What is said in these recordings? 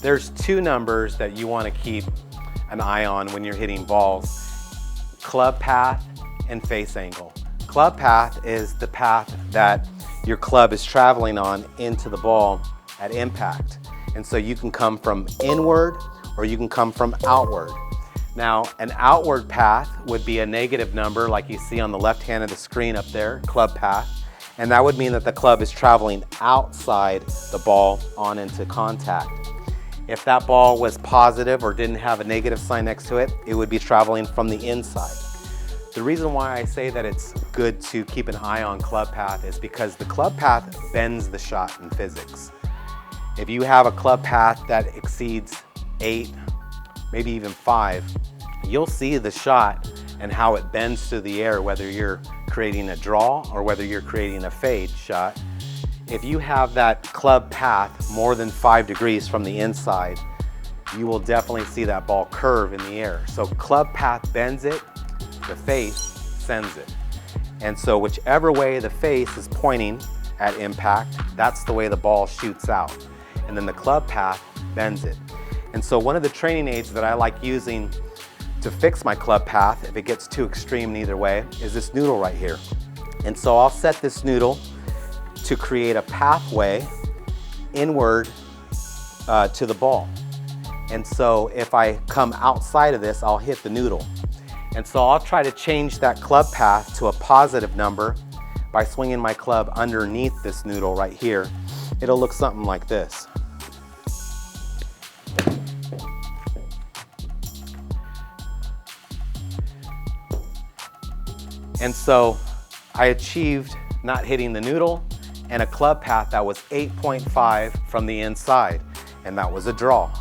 There's two numbers that you want to keep an eye on when you're hitting balls: club path and face angle. Club path is the path that your club is traveling on into the ball at impact. And so you can come from inward or you can come from outward. Now, an outward path would be a negative number like you see on the left hand of the screen up there, club path. And that would mean that the club is traveling outside the ball on into contact. If that ball was positive or didn't have a negative sign next to it, it would be traveling from the inside. The reason why I say that it's good to keep an eye on club path is because the club path bends the shot in physics. If you have a club path that exceeds 8, maybe even 5, you'll see the shot and how it bends through the air, whether you're creating a draw or whether you're creating a fade shot. If you have that club path more than 5 degrees from the inside, you will definitely see that ball curve in the air. So club path bends it, the face sends it. And so whichever way the face is pointing at impact, that's the way the ball shoots out. And then the club path bends it. And so one of the training aids that I like using to fix my club path, if it gets too extreme either way, is this noodle right here. And so I'll set this noodle to create a pathway inward to the ball. And so if I come outside of this, I'll hit the noodle. And so I'll try to change that club path to a positive number by swinging my club underneath this noodle right here. It'll look something like this. And so I achieved not hitting the noodle and a club path that was 8.5 from the inside, and that was a draw.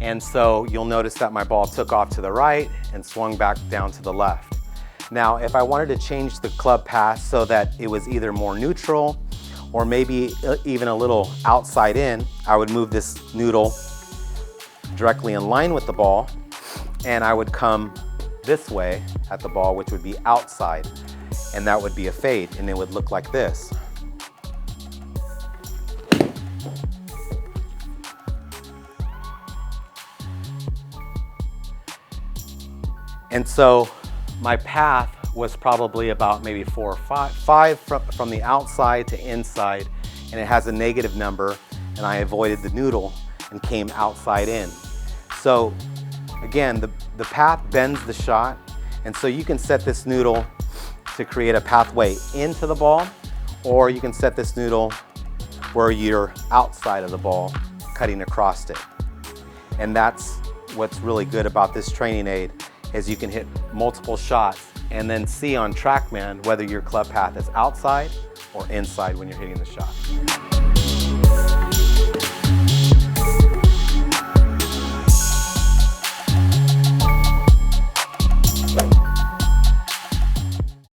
And so you'll notice that my ball took off to the right and swung back down to the left. Now, if I wanted to change the club path so that it was either more neutral or maybe even a little outside in, I would move this noodle directly in line with the ball, and I would come this way at the ball, which would be outside, and that would be a fade, and it would look like this. And so my path was probably about maybe 4 or 5 from the outside to inside, and it has a negative number, and I avoided the noodle and came outside in. So again, the path bends the shot, and so you can set this noodle to create a pathway into the ball, or you can set this noodle where you're outside of the ball, cutting across it. And that's what's really good about this training aid, is you can hit multiple shots and then see on TrackMan whether your club path is outside or inside when you're hitting the shot.